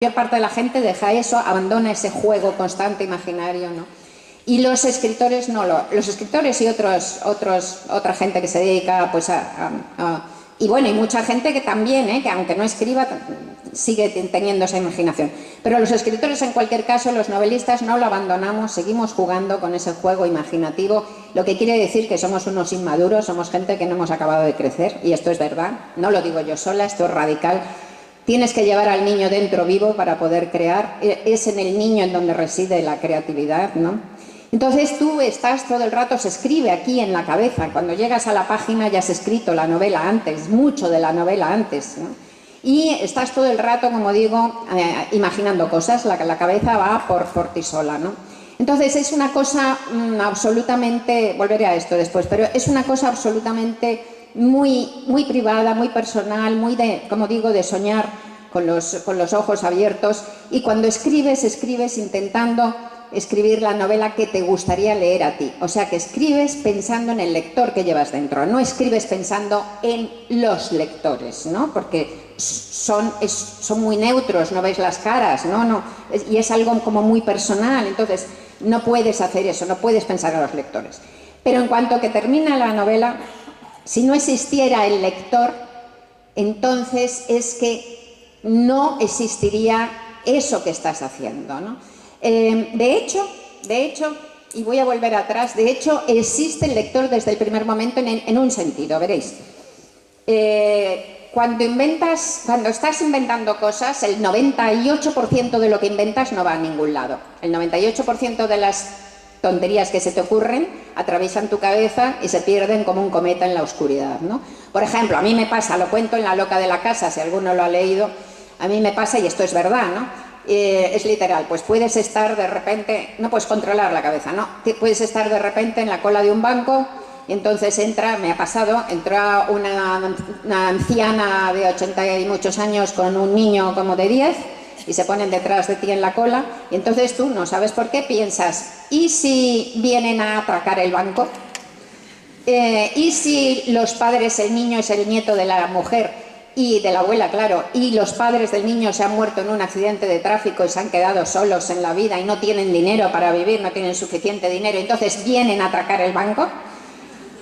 mayor parte de la gente deja eso, abandona ese juego constante imaginario, ¿no? Y los escritores no los escritores y otra gente que se dedica pues y bueno, y mucha gente que también, que aunque no escriba, sigue teniendo esa imaginación. Pero los escritores, en cualquier caso, los novelistas no lo abandonamos, seguimos jugando con ese juego imaginativo, lo que quiere decir que somos unos inmaduros, somos gente que no hemos acabado de crecer, y esto es verdad, no lo digo yo sola, esto es radical. Tienes que llevar al niño dentro vivo para poder crear, es en el niño en donde reside la creatividad, ¿no? Entonces tú estás todo el rato, se escribe aquí en la cabeza, cuando llegas a la página ya has escrito la novela antes, mucho de la novela antes, ¿no? Y estás todo el rato, como digo, imaginando cosas, la cabeza va por ti sola, ¿no? Entonces es una cosa absolutamente, volveré a esto después, pero es una cosa absolutamente muy privada, muy personal, muy de, como digo, de soñar con los ojos abiertos, y cuando escribes intentando escribir la novela que te gustaría leer a ti. O sea, que escribes pensando en el lector que llevas dentro, no escribes pensando en los lectores, ¿no? Porque son muy neutros, no ves las caras, ¿no? Y es algo como muy personal, entonces no puedes hacer eso, no puedes pensar en los lectores. Pero en cuanto que termina la novela, si no existiera el lector, entonces es que no existiría eso que estás haciendo, ¿no? De hecho, y voy a volver atrás, de hecho existe el lector desde el primer momento en un sentido, veréis. Cuando estás inventando cosas, el 98% de lo que inventas no va a ningún lado. El 98% de las tonterías que se te ocurren atraviesan tu cabeza y se pierden como un cometa en la oscuridad, ¿no? Por ejemplo, a mí me pasa, lo cuento en La loca de la casa, si alguno lo ha leído, a mí me pasa, y esto es verdad, ¿no? Es literal, pues puedes estar de repente, no puedes controlar la cabeza, ¿no? Puedes estar de repente en la cola de un banco y entonces entra una anciana de 80 y muchos años con un niño como de 10 y se ponen detrás de ti en la cola, y entonces tú no sabes por qué piensas, ¿y si vienen a atracar el banco? ¿Y si los padres, el niño es el nieto de la mujer y de la abuela, claro, y los padres del niño se han muerto en un accidente de tráfico y se han quedado solos en la vida y no tienen dinero para vivir, no tienen suficiente dinero, entonces vienen a atracar el banco?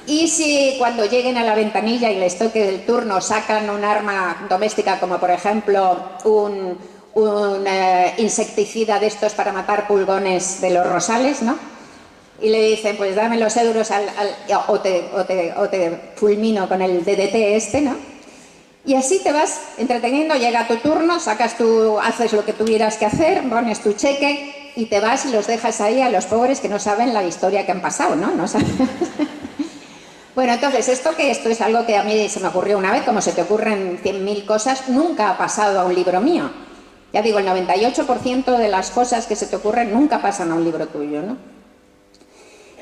¿Y si cuando lleguen a la ventanilla y les toque el turno sacan un arma doméstica, como por ejemplo un insecticida de estos para matar pulgones de los rosales, ¿no? Y le dicen, pues dame los euros o te fulmino con el DDT este, ¿no? Y así te vas entreteniendo, llega tu turno, haces lo que tuvieras que hacer, pones tu cheque y te vas y los dejas ahí a los pobres que no saben la historia que han pasado, ¿no? No saben. Bueno, entonces, esto es algo que a mí se me ocurrió una vez, como se te ocurren 100.000 cosas, nunca ha pasado a un libro mío. Ya digo, el 98% de las cosas que se te ocurren nunca pasan a un libro tuyo, ¿no?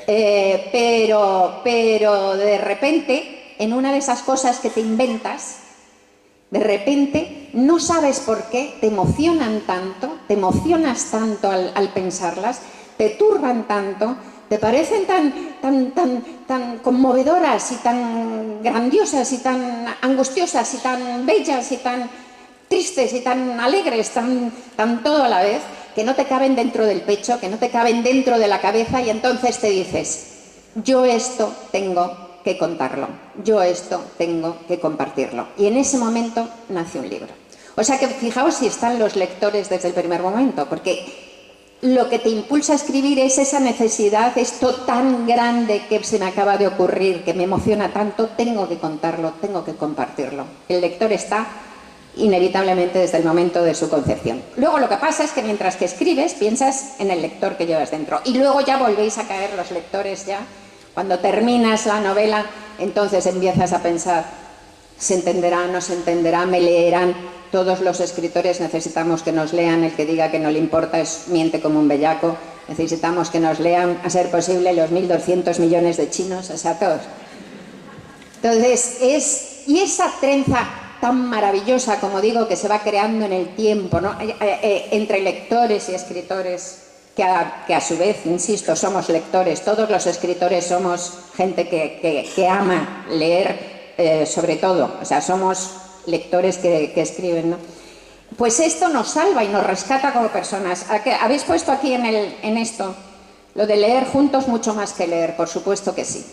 Pero de repente, en una de esas cosas que te inventas, de repente, no sabes por qué, te emocionan tanto, te emocionas tanto al pensarlas, te turban tanto, te parecen tan conmovedoras y tan grandiosas y tan angustiosas y tan bellas y tan tristes y tan alegres, tan todo a la vez, que no te caben dentro del pecho, que no te caben dentro de la cabeza, y entonces te dices, yo esto tengo que contarlo, yo esto tengo que compartirlo. Y en ese momento nace un libro. O sea que fijaos si están los lectores desde el primer momento, porque lo que te impulsa a escribir es esa necesidad, esto tan grande que se me acaba de ocurrir, que me emociona tanto, tengo que contarlo, tengo que compartirlo. El lector está inevitablemente desde el momento de su concepción. Luego lo que pasa es que mientras que escribes piensas en el lector que llevas dentro, y luego ya volvéis a caer los lectores ya. Cuando terminas la novela, entonces empiezas a pensar, ¿se entenderá, no se entenderá, me leerán? Todos los escritores necesitamos que nos lean, el que diga que no le importa miente como un bellaco. Necesitamos que nos lean, a ser posible, los 1.200 millones de chinos, o sea, todos. Entonces, y esa trenza tan maravillosa, como digo, que se va creando en el tiempo, ¿no? Entre lectores y escritores, que a su vez, insisto, somos lectores, todos los escritores somos gente que ama leer, sobre todo, o sea, somos lectores que escriben, ¿no? pues esto nos salva y nos rescata como personas. ¿Habéis puesto aquí en esto lo de leer juntos mucho más que leer? Por supuesto que sí.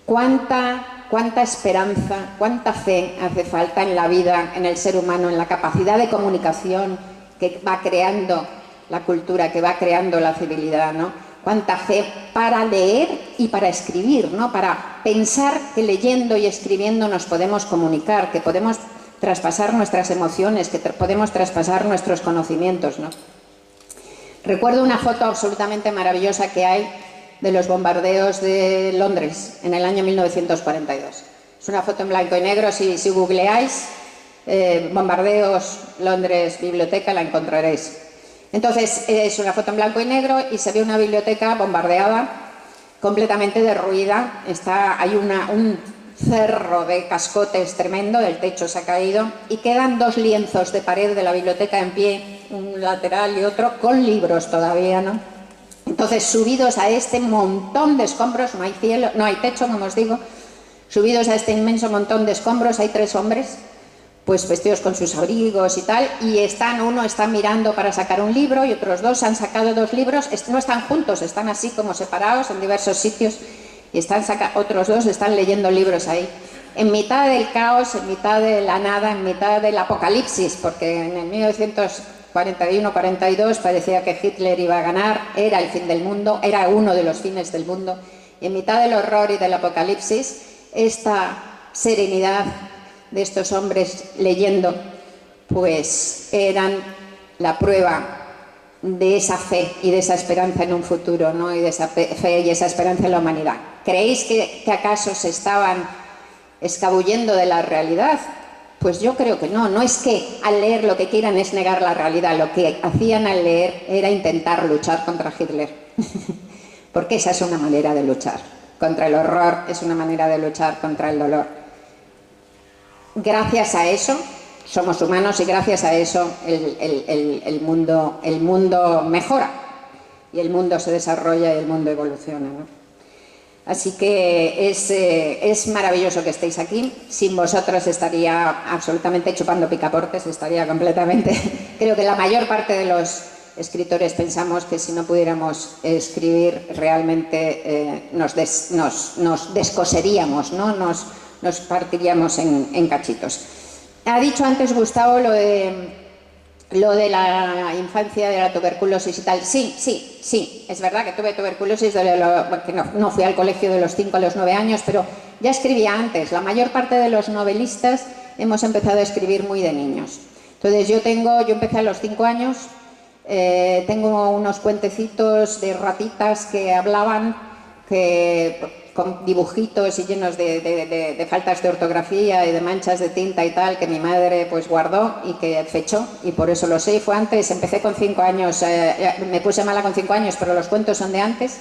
¿Cuánta esperanza, cuánta fe hace falta en la vida, en el ser humano, en la capacidad de comunicación que va creando la cultura, que va creando la civilidad, ¿no? Cuánta fe para leer y para escribir, ¿no? Para pensar que leyendo y escribiendo nos podemos comunicar, que podemos traspasar nuestras emociones, que podemos traspasar nuestros conocimientos, ¿no? Recuerdo una foto absolutamente maravillosa que hay de los bombardeos de Londres en el año 1942. Es una foto en blanco y negro, si googleáis bombardeos Londres biblioteca la encontraréis. Entonces es una foto en blanco y negro y se ve una biblioteca bombardeada, completamente derruida. Hay un cerro de cascotes tremendo, el techo se ha caído y quedan 2 lienzos de pared de la biblioteca en pie, un lateral y otro, con libros todavía, ¿no? Entonces, subidos a este montón de escombros, no hay cielo, no hay techo, como os digo, subidos a este inmenso montón de escombros hay 3 hombres, pues vestidos con sus abrigos y tal, y uno está mirando para sacar un libro y otros 2 han sacado 2 libros, no están juntos, están así como separados en diversos sitios, y otros 2 están leyendo libros ahí. En mitad del caos, en mitad de la nada, en mitad del apocalipsis, porque en el 1941-42 parecía que Hitler iba a ganar, era el fin del mundo, era uno de los fines del mundo, y en mitad del horror y del apocalipsis, esta serenidad de estos hombres leyendo, pues eran la prueba de esa fe y de esa esperanza en un futuro, ¿no? Y de esa fe y esa esperanza en la humanidad. ¿Creéis que acaso se estaban escabullendo de la realidad? Pues yo creo que no. No es que al leer lo que quieran es negar la realidad. Lo que hacían al leer era intentar luchar contra Hitler. Porque esa es una manera de luchar. Contra el horror es una manera de luchar contra el dolor. Gracias a eso somos humanos y gracias a eso el mundo mejora y el mundo se desarrolla y el mundo evoluciona, ¿no? Así que es maravilloso que estéis aquí. Sin vosotros estaría absolutamente chupando picaportes, estaría completamente... Creo que la mayor parte de los escritores pensamos que si no pudiéramos escribir realmente nos descoseríamos, ¿no? Nos partiríamos en cachitos. Ha dicho antes Gustavo lo de la infancia, de la tuberculosis y tal. Sí, es verdad que tuve tuberculosis, porque no fui al colegio de los 5 a los 9 años, pero ya escribía antes. La mayor parte de los novelistas hemos empezado a escribir muy de niños. Entonces yo empecé a los 5 años, tengo unos cuentecitos de ratitas que hablaban, con dibujitos y llenos de faltas de ortografía y de manchas de tinta y tal, que mi madre pues guardó y que fechó, y por eso lo sé. Fue antes, empecé con 5 años, me puse mala con 5 años, pero los cuentos son de antes.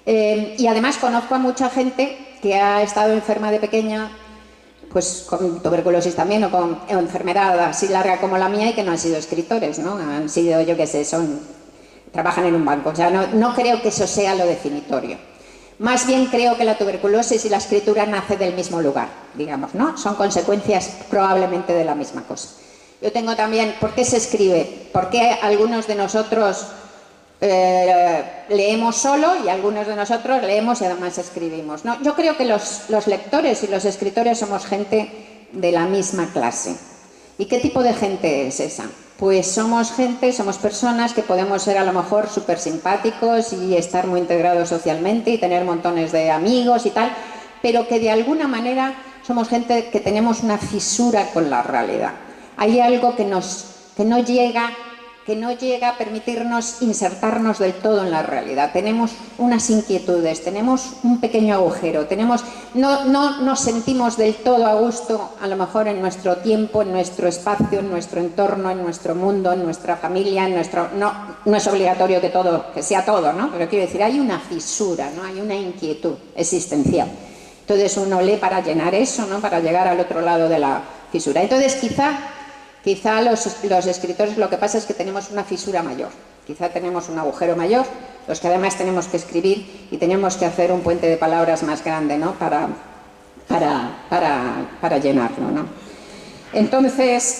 Y además conozco a mucha gente que ha estado enferma de pequeña, pues con tuberculosis también, o con enfermedad así larga como la mía, y que no han sido escritores, ¿no? Han sido, yo qué sé, trabajan en un banco. O sea, no creo que eso sea lo definitorio. Más bien creo que la tuberculosis y la escritura nace del mismo lugar, digamos, ¿no? Son consecuencias probablemente de la misma cosa. Yo tengo también, ¿por qué se escribe? ¿Por qué algunos de nosotros leemos solo y algunos de nosotros leemos y además escribimos, ¿no? Yo creo que los lectores y los escritores somos gente de la misma clase. ¿Y qué tipo de gente es esa? Pues somos personas que podemos ser a lo mejor súper simpáticos y estar muy integrados socialmente y tener montones de amigos y tal, pero que de alguna manera somos gente que tenemos una fisura con la realidad. Hay algo que no llega a permitirnos insertarnos del todo en la realidad. Tenemos unas inquietudes, tenemos un pequeño agujero, no nos sentimos del todo a gusto, a lo mejor en nuestro tiempo, en nuestro espacio, en nuestro entorno, en nuestro mundo, en nuestra familia, no es obligatorio que sea todo, ¿no? Pero quiero decir, hay una fisura, ¿no? Hay una inquietud existencial. Entonces uno lee para llenar eso, ¿no? Para llegar al otro lado de la fisura. Entonces quizá los escritores lo que pasa es que tenemos una fisura mayor, quizá tenemos un agujero mayor, los que además tenemos que escribir y tenemos que hacer un puente de palabras más grande, ¿no? para llenarlo, ¿no? Entonces,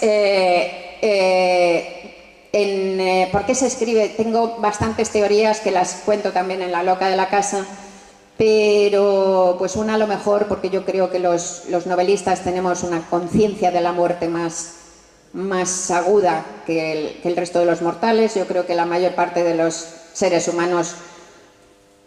¿por qué se escribe? Tengo bastantes teorías que las cuento también en La loca de la casa, pero pues una a lo mejor porque yo creo que los novelistas tenemos una conciencia de la muerte más aguda que el resto de los mortales. Yo creo que la mayor parte de los seres humanos,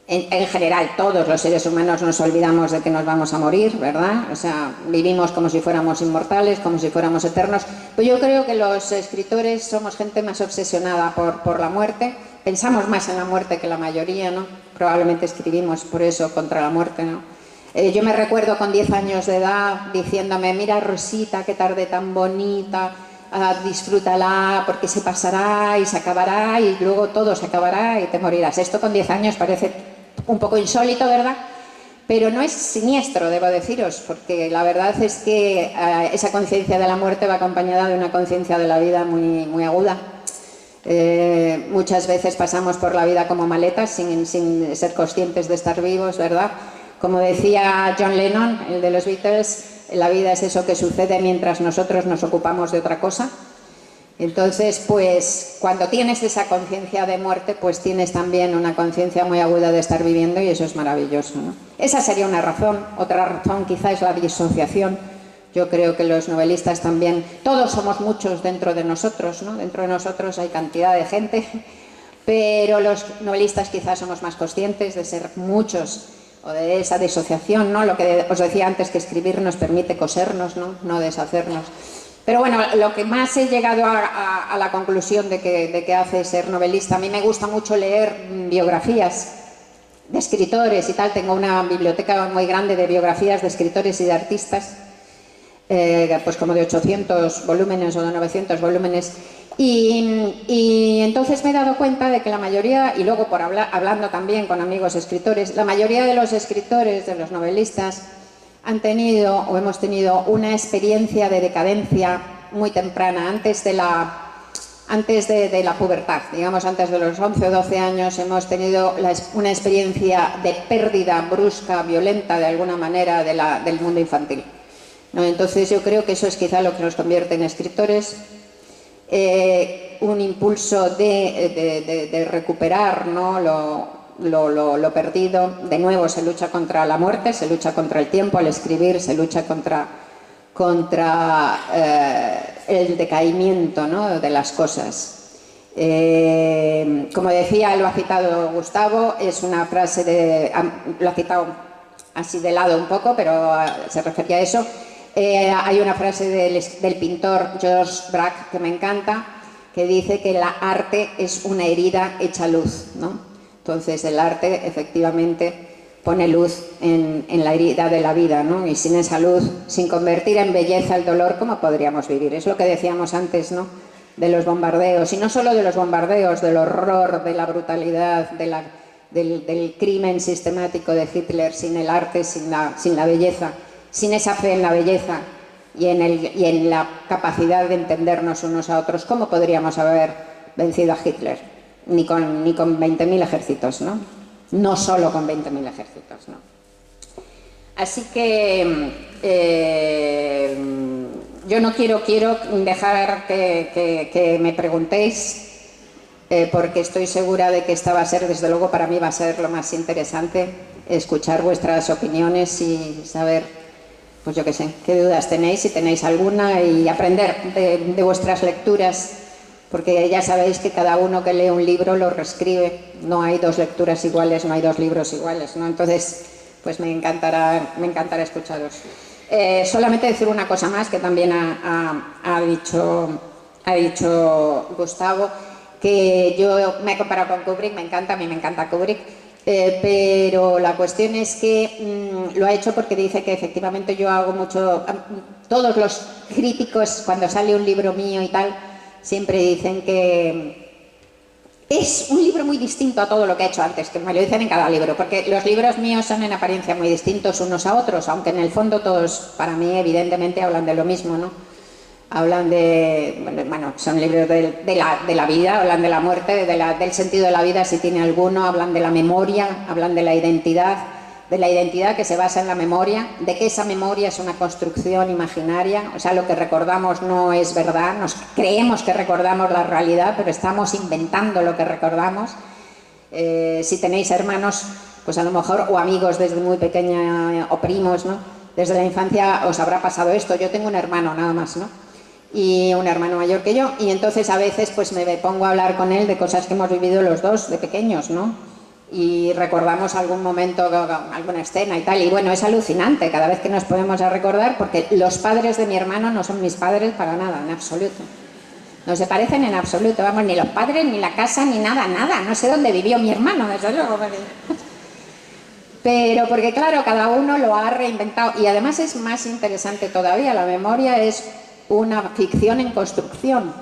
en general todos los seres humanos, nos olvidamos de que nos vamos a morir, ¿verdad? O sea, vivimos como si fuéramos inmortales, como si fuéramos eternos. Pues yo creo que los escritores somos gente más obsesionada por la muerte. Pensamos más en la muerte que la mayoría, ¿no? Probablemente escribimos por eso contra la muerte, ¿no? Yo me recuerdo con 10 años de edad diciéndome: mira, Rosita, qué tarde tan bonita, disfrútala porque se pasará y se acabará y luego todo se acabará y te morirás. Esto con 10 años parece un poco insólito, ¿verdad? Pero no es siniestro, debo deciros, porque la verdad es que esa conciencia de la muerte va acompañada de una conciencia de la vida muy, muy aguda. Muchas veces pasamos por la vida como maletas sin ser conscientes de estar vivos, ¿verdad? Como decía John Lennon, el de los Beatles, la vida es eso que sucede mientras nosotros nos ocupamos de otra cosa. Entonces, pues cuando tienes esa conciencia de muerte, pues tienes también una conciencia muy aguda de estar viviendo, y eso es maravilloso, ¿no? Esa sería una razón. Otra razón quizá es la disociación. Yo creo que los novelistas también, todos somos muchos dentro de nosotros, ¿no? Dentro de nosotros hay cantidad de gente, pero los novelistas quizás somos más conscientes de ser muchos, o de esa disociación, ¿no? Lo que os decía antes, que escribir nos permite cosernos, ¿no? No deshacernos. Pero bueno, lo que más he llegado a la conclusión de que hace ser novelista, a mí me gusta mucho leer biografías de escritores y tal. Tengo una biblioteca muy grande de biografías de escritores y de artistas, pues como de 800 volúmenes o de 900 volúmenes. Y entonces me he dado cuenta de que la mayoría, y luego hablando también con amigos escritores, la mayoría de los escritores, de los novelistas, han tenido o hemos tenido una experiencia de decadencia muy temprana, antes de la pubertad, digamos antes de los 11 o 12 años, hemos tenido una experiencia de pérdida brusca, violenta de alguna manera del mundo infantil, ¿no? Entonces yo creo que eso es quizá lo que nos convierte en escritores, un impulso de recuperar, ¿no? lo perdido. De nuevo se lucha contra la muerte, se lucha contra el tiempo al escribir, se lucha contra el decaimiento, ¿no? De las cosas. Como decía, lo ha citado Gustavo, es una frase lo ha citado así de lado un poco, pero se refería a eso. Hay una frase del pintor George Braque que me encanta, que dice que la arte es una herida hecha luz, ¿no? Entonces el arte efectivamente pone luz en la herida de la vida, ¿no? Y sin esa luz, sin convertir en belleza el dolor, ¿cómo podríamos vivir? Es lo que decíamos antes, ¿no? De los bombardeos, y no solo de los bombardeos, del horror, de la brutalidad, del crimen sistemático de Hitler, sin el arte, sin la belleza, sin esa fe en la belleza y en la capacidad de entendernos unos a otros. ¿Cómo podríamos haber vencido a Hitler? Ni con 20.000 ejércitos, ¿no? No solo con 20.000 ejércitos, ¿no? Así que yo no quiero dejar que me preguntéis, porque estoy segura de que esta va a ser, desde luego para mí va a ser lo más interesante, escuchar vuestras opiniones y saber, pues yo qué sé, qué dudas tenéis, si tenéis alguna, y aprender de vuestras lecturas. Porque ya sabéis que cada uno que lee un libro lo reescribe, no hay dos lecturas iguales, no hay dos libros iguales, ¿no? Entonces, pues me encantará escucharos. Solamente decir una cosa más que también ha dicho Gustavo, que yo me he comparado con Kubrick, a mí me encanta Kubrick, pero la cuestión es que lo ha hecho porque dice que efectivamente yo hago mucho. Todos los críticos, cuando sale un libro mío y tal, siempre dicen que es un libro muy distinto a todo lo que he hecho antes, que me lo dicen en cada libro, porque los libros míos son en apariencia muy distintos unos a otros, aunque en el fondo todos, para mí, evidentemente, hablan de lo mismo, ¿no? Hablan son libros de la vida, hablan de la muerte, del sentido de la vida, si tiene alguno, hablan de la memoria, hablan de la identidad, de la identidad que se basa en la memoria, de que esa memoria es una construcción imaginaria, o sea, lo que recordamos no es verdad, nos creemos que recordamos la realidad, pero estamos inventando lo que recordamos. Si tenéis hermanos, pues a lo mejor, o amigos desde muy pequeña, o primos, ¿no? Desde la infancia os habrá pasado esto. Yo tengo un hermano nada más, ¿no? Y un hermano mayor que yo, y entonces a veces pues me pongo a hablar con él de cosas que hemos vivido los dos de pequeños, ¿no? Y recordamos algún momento, alguna escena y tal, y bueno, es alucinante cada vez que nos ponemos a recordar, porque los padres de mi hermano no son mis padres para nada, en absoluto. No se parecen en absoluto, vamos, ni los padres, ni la casa, ni nada, nada. No sé dónde vivió mi hermano, desde luego. Pero porque claro, cada uno lo ha reinventado, y además es más interesante todavía, la memoria es una ficción en construcción,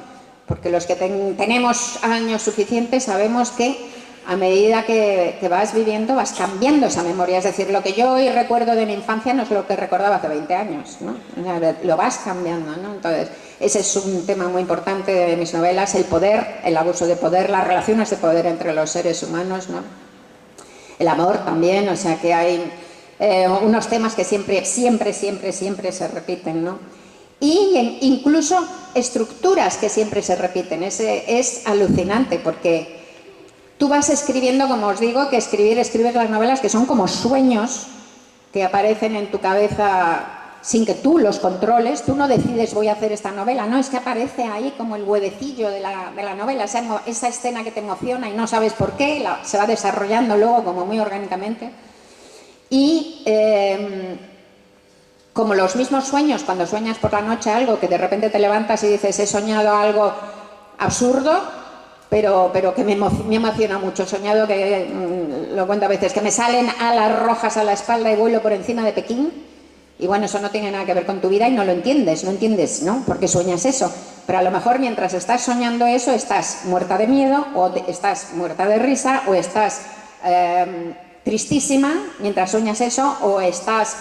porque los que tenemos años suficientes sabemos que a medida que vas viviendo vas cambiando esa memoria, es decir, lo que yo hoy recuerdo de mi infancia no es lo que recordaba hace 20 años, ¿no? Lo vas cambiando, ¿no? Entonces, ese es un tema muy importante de mis novelas, el poder, el abuso de poder, las relaciones de poder entre los seres humanos, ¿no? El amor también, o sea que hay unos temas que siempre se repiten, ¿no? Y incluso estructuras que siempre se repiten. Es alucinante porque tú vas escribiendo, como os digo, que escribes las novelas que son como sueños que aparecen en tu cabeza sin que tú los controles. Tú no decides voy a hacer esta novela, no, es que aparece ahí como el huevecillo de la novela, esa escena que te emociona y no sabes por qué, se va desarrollando luego como muy orgánicamente. Y como los mismos sueños, cuando sueñas por la noche algo que de repente te levantas y dices he soñado algo absurdo, pero que me emociona mucho. He soñado que, lo cuento a veces, que me salen alas rojas a la espalda y vuelo por encima de Pekín. Y bueno, eso no tiene nada que ver con tu vida y no lo entiendes, ¿no? ¿Por qué sueñas eso? Pero a lo mejor mientras estás soñando eso, estás muerta de miedo, o estás muerta de risa, o estás tristísima mientras sueñas eso, o estás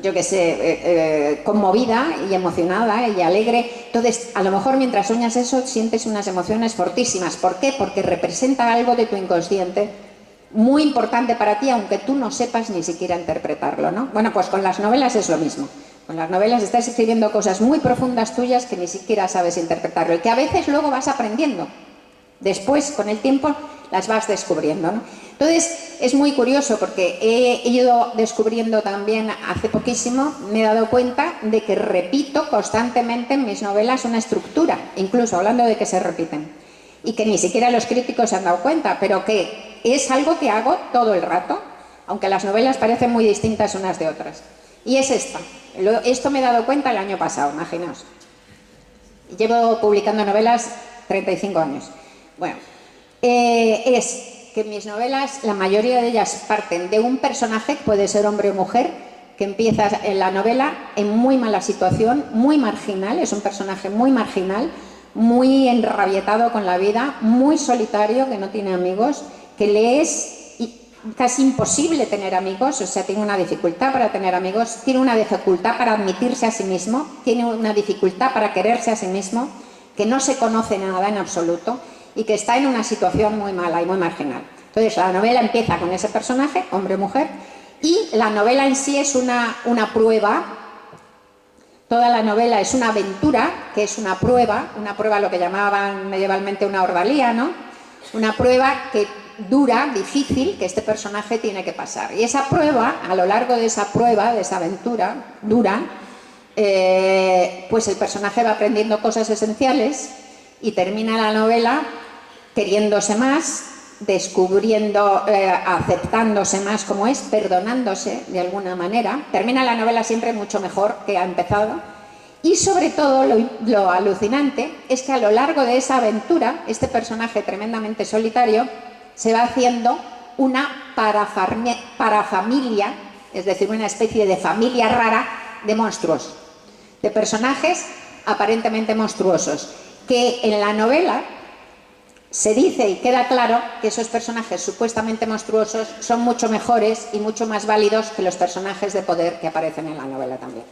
yo qué sé, conmovida y emocionada y alegre. Entonces, a lo mejor mientras sueñas eso sientes unas emociones fortísimas. ¿Por qué? Porque representa algo de tu inconsciente muy importante para ti, aunque tú no sepas ni siquiera interpretarlo, ¿no? Bueno, pues con las novelas es lo mismo. Con las novelas estás escribiendo cosas muy profundas tuyas que ni siquiera sabes interpretarlo y que a veces luego vas aprendiendo. Después, con el tiempo, las vas descubriendo, ¿no? Entonces, es muy curioso porque he ido descubriendo también hace poquísimo, me he dado cuenta de que repito constantemente en mis novelas una estructura, incluso hablando de que se repiten, y que ni siquiera los críticos se han dado cuenta, pero que es algo que hago todo el rato, aunque las novelas parecen muy distintas unas de otras. Y es esta. Esto me he dado cuenta el año pasado, imaginaos. Llevo publicando novelas 35 años. Bueno, es que mis novelas, la mayoría de ellas parten de un personaje, puede ser hombre o mujer, que empieza en la novela en muy mala situación, muy marginal, es un personaje muy marginal, muy enrabietado con la vida, muy solitario, que no tiene amigos, que le es casi imposible tener amigos, o sea, tiene una dificultad para tener amigos, tiene una dificultad para admitirse a sí mismo, tiene una dificultad para quererse a sí mismo, que no se conoce nada en absoluto y que está en una situación muy mala y muy marginal. Entonces, la novela empieza con ese personaje, hombre o mujer, y la novela en sí es una prueba. Toda la novela es una aventura, que es una prueba lo que llamaban medievalmente una ordalía, ¿no? Una prueba que dura, difícil, que este personaje tiene que pasar. Y esa prueba, a lo largo de esa prueba, de esa aventura dura, pues el personaje va aprendiendo cosas esenciales y termina la novela queriéndose más, descubriendo, aceptándose más como es, perdonándose de alguna manera. Termina la novela siempre mucho mejor que ha empezado. Y sobre todo lo alucinante es que a lo largo de esa aventura, este personaje tremendamente solitario se va haciendo una parafamilia, es decir, una especie de familia rara de monstruos, de personajes aparentemente monstruosos, que en la novela se dice y queda claro que esos personajes supuestamente monstruosos son mucho mejores y mucho más válidos que los personajes de poder que aparecen en la novela también.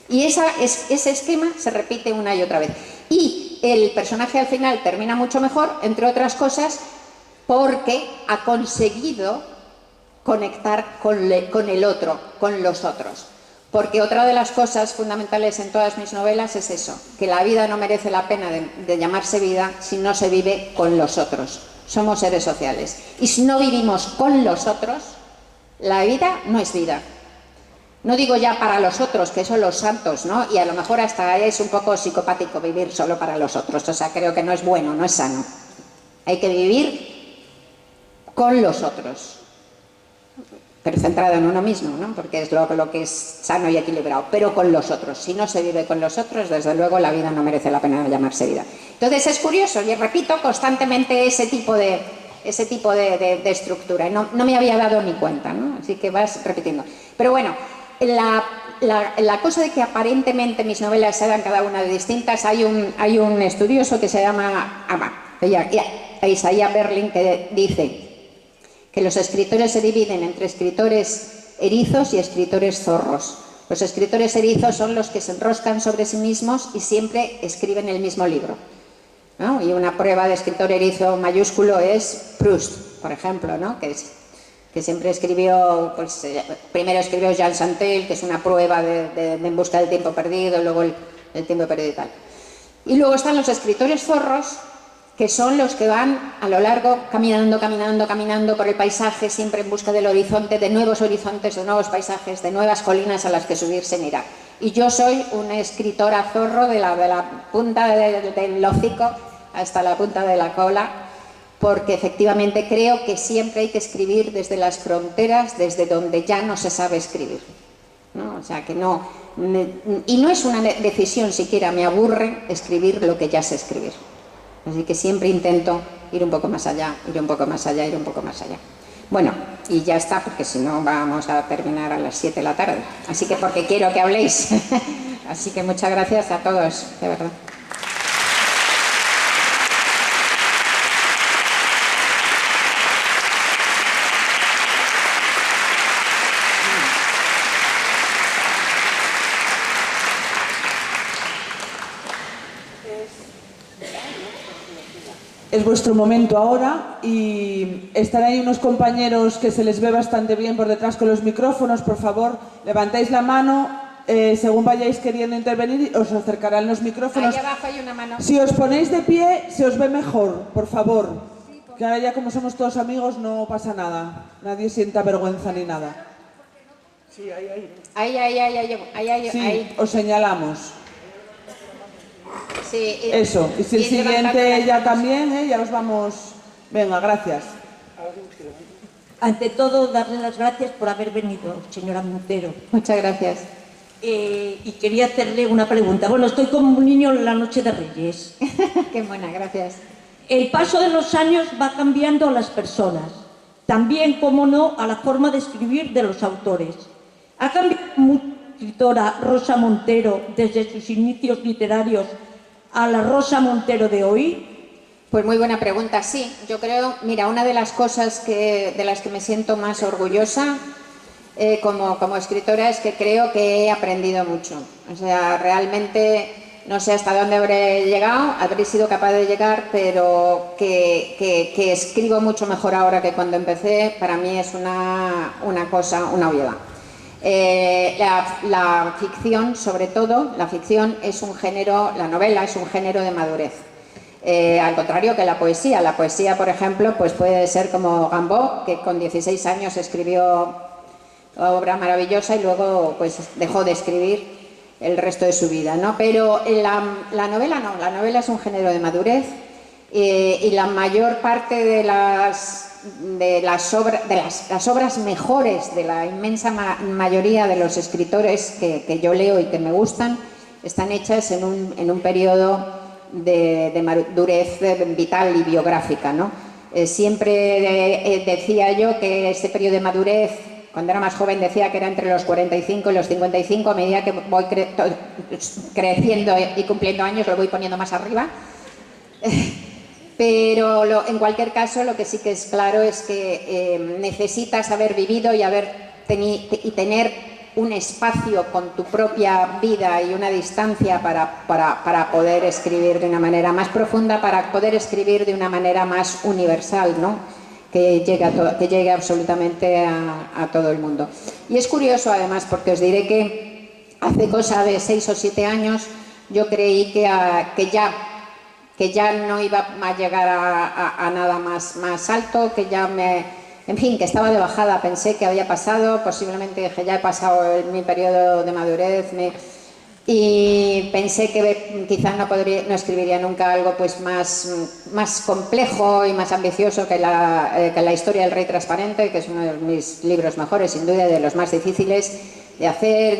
Y ese esquema se repite una y otra vez. Y el personaje al final termina mucho mejor, entre otras cosas, porque ha conseguido conectar con el otro, con los otros. Porque otra de las cosas fundamentales en todas mis novelas es eso, que la vida no merece la pena de llamarse vida si no se vive con los otros. Somos seres sociales. Y si no vivimos con los otros, la vida no es vida. No digo ya para los otros, que son los santos, ¿no? Y a lo mejor hasta es un poco psicopático vivir solo para los otros. O sea, creo que no es bueno, no es sano. Hay que vivir con los otros, pero centrado en uno mismo, ¿no? Porque es lo que es sano y equilibrado, pero con los otros. Si no se vive con los otros, desde luego la vida no merece la pena llamarse vida. Entonces es curioso, y repito constantemente ese tipo de estructura. No me había dado ni cuenta, ¿no? Así que vas repitiendo. Pero bueno, la cosa de que aparentemente mis novelas sean cada una de distintas, hay un estudioso que se llama Isaiah Berlin, que dice que los escritores se dividen entre escritores erizos y escritores zorros. Los escritores erizos son los que se enroscan sobre sí mismos y siempre escriben el mismo libro, ¿no? Y una prueba de escritor erizo mayúsculo es Proust, por ejemplo, ¿no? que siempre escribió, pues primero escribió Jean Chantel, que es una prueba de En busca del tiempo perdido, luego el tiempo perdido y tal. Y luego están los escritores zorros, que son los que van a lo largo caminando por el paisaje, siempre en busca del horizonte, de nuevos horizontes, de nuevos paisajes, de nuevas colinas a las que subirse y mirar. Y yo soy una escritora zorro de la punta del hocico hasta la punta de la cola, porque efectivamente creo que siempre hay que escribir desde las fronteras, desde donde ya no se sabe escribir, ¿no? O sea, que no... Y no es una decisión siquiera, me aburre escribir lo que ya sé escribir. Así que siempre intento ir un poco más allá, ir un poco más allá, ir un poco más allá. Bueno, y ya está, porque si no vamos a terminar a las 7 de la tarde. Así que porque quiero que habléis. Así que muchas gracias a todos, de verdad. Es vuestro momento ahora y están ahí unos compañeros que se les ve bastante bien por detrás con los micrófonos. Por favor, levantáis la mano, según vayáis queriendo intervenir, os acercarán los micrófonos. Ahí abajo hay una mano. Si os ponéis de pie, se os ve mejor, por favor. Que ahora ya como somos todos amigos no pasa nada. Nadie sienta vergüenza ni nada. Sí, Ahí. Os señalamos. Sí, eso, y si el siguiente ya también, ya os vamos... Venga, gracias. Ante todo, darle las gracias por haber venido, señora Montero. Muchas gracias. Y quería hacerle una pregunta. Bueno, estoy como un niño en la noche de Reyes. Qué buena, gracias. El paso de los años va cambiando a las personas. También, como no, a la forma de escribir de los autores. ¿Ha cambiado mucho la escritora Rosa Montero desde sus inicios literarios a la Rosa Montero de hoy? Pues muy buena pregunta, sí. Yo creo, mira, una de las cosas de las que me siento más orgullosa como escritora es que creo que he aprendido mucho. O sea, realmente no sé hasta dónde habré llegado, habré sido capaz de llegar, pero que escribo mucho mejor ahora que cuando empecé, para mí es una obviedad. La ficción, sobre todo, la ficción es un género, la novela es un género de madurez. Al contrario que la poesía. La poesía, por ejemplo, pues puede ser como Rimbaud, que con 16 años escribió obra maravillosa y luego pues dejó de escribir el resto de su vida, ¿no? Pero la novela no, la novela es un género de madurez y la mayor parte de las obras mejores de la inmensa mayoría de los escritores que yo leo y que me gustan están hechas en un periodo de madurez vital y biográfica, ¿no? Siempre decía yo que este periodo de madurez, cuando era más joven decía que era entre los 45 y los 55, a medida que voy creciendo y cumpliendo años lo voy poniendo más arriba. Pero en cualquier caso lo que sí que es claro es que necesitas haber vivido y tener un espacio con tu propia vida y una distancia para poder escribir de una manera más profunda, para poder escribir de una manera más universal, ¿no? que llegue absolutamente a todo el mundo. Y es curioso además porque os diré que hace cosa de 6 o 7 años yo creí que ya no iba a llegar a nada más alto, que ya en fin, que estaba de bajada, pensé que había pasado, posiblemente dije, ya he pasado mi periodo de madurez, y pensé que quizás no escribiría nunca algo pues más complejo y más ambicioso que la historia del Rey Transparente, que es uno de mis libros mejores, sin duda, de los más difíciles de hacer,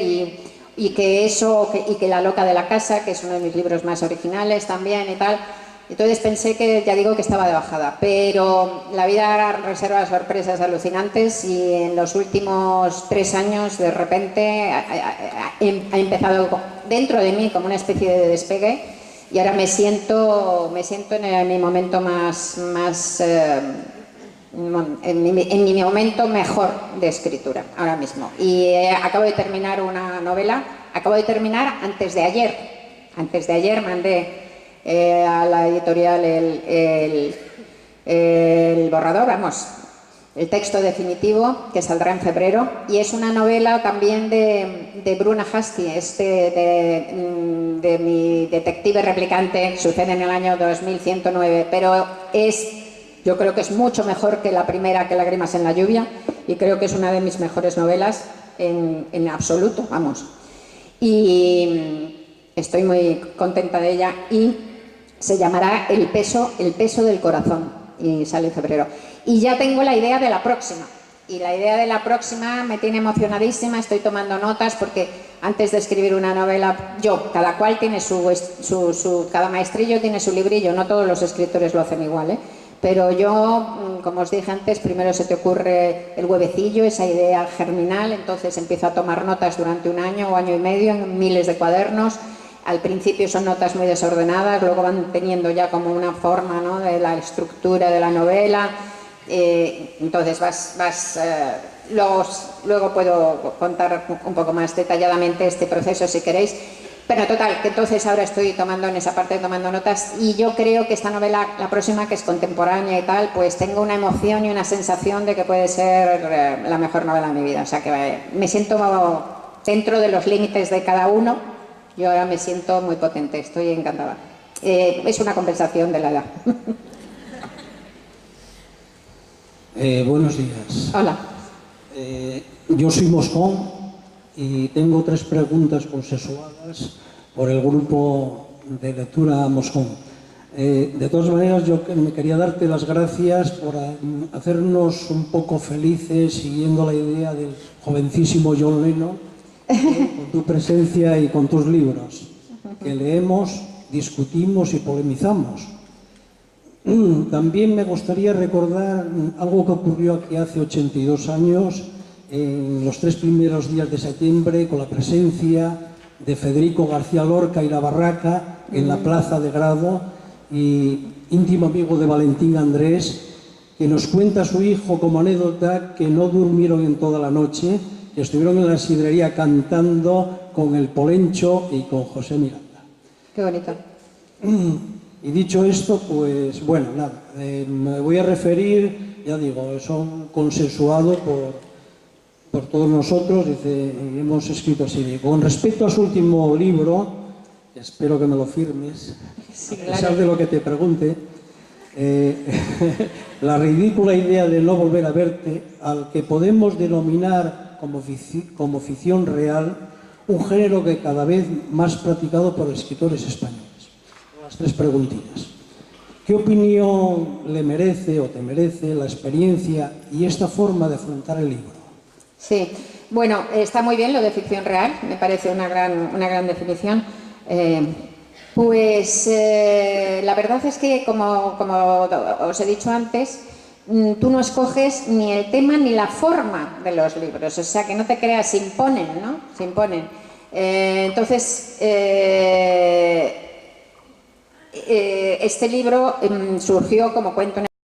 y que La loca de la casa, que es uno de mis libros más originales también y tal. Entonces pensé que, ya digo, que estaba de bajada, pero la vida reserva sorpresas alucinantes y en los últimos 3 años de repente ha empezado dentro de mí como una especie de despegue y ahora me siento en mi momento en mi momento mejor de escritura ahora mismo. Y acabo de terminar una novela, antes de ayer. Antes de ayer mandé a la editorial el borrador, el texto definitivo, que saldrá en febrero, y es una novela también de Bruna Husky, de mi detective replicante, sucede en el año 2109, pero yo creo que es mucho mejor que la primera, que Lágrimas en la lluvia, y creo que es una de mis mejores novelas en absoluto, y estoy muy contenta de ella, y se llamará El peso del corazón, y sale en febrero. Y ya tengo la idea de la próxima, y la idea de la próxima me tiene emocionadísima. Estoy tomando notas porque antes de escribir una novela, cada cual tiene cada maestrillo tiene su librillo, no todos los escritores lo hacen igual, pero yo, como os dije antes, primero se te ocurre el huevecillo, esa idea germinal, entonces empiezo a tomar notas durante 1 año o año y medio en miles de cuadernos. Al principio son notas muy desordenadas, luego van teniendo ya como una forma, ¿no?, de la estructura de la novela. Entonces luego puedo contar un poco más detalladamente este proceso si queréis. Pero total, que entonces ahora estoy en esa parte tomando notas, y yo creo que esta novela, la próxima, que es contemporánea y tal, pues tengo una emoción y una sensación de que puede ser la mejor novela de mi vida. O sea que me siento dentro de los límites de cada uno. Yo ahora me siento muy potente, estoy encantada. Es una compensación de la edad. Buenos días. Hola. Yo soy Moscón y tengo 3 preguntas consensuadas por el grupo de lectura Moscón. De todas maneras, yo me quería darte las gracias por hacernos un poco felices siguiendo la idea del jovencísimo John Lennon, con tu presencia y con tus libros, que leemos, discutimos y polemizamos. También me gustaría recordar algo que ocurrió aquí hace 82 años, en los 3 primeros días de septiembre, con la presencia de Federico García Lorca y La Barraca en la Plaza de Grado, y íntimo amigo de Valentín Andrés, que nos cuenta a su hijo como anécdota que no durmieron en toda la noche, que estuvieron en la sidrería cantando con el Polencho y con José Miranda. Qué bonito. Y dicho esto, pues bueno, nada, me voy a referir, ya digo, son consensuados por todos nosotros, hemos escrito así. Con respecto a su último libro, espero que me lo firmes, sí, claro, a pesar de lo que te pregunte, la ridícula idea de no volver a verte, al que podemos denominar como ficción real, un género que cada vez más practicado por escritores españoles. Las 3 preguntillas. ¿Qué opinión le merece o te merece la experiencia y esta forma de afrontar el libro? Sí, bueno, está muy bien lo de ficción real, me parece una gran definición. La verdad es que, como os he dicho antes, tú no escoges ni el tema ni la forma de los libros, o sea que no te creas, se imponen, ¿no? Se imponen. Entonces, este libro surgió como cuento en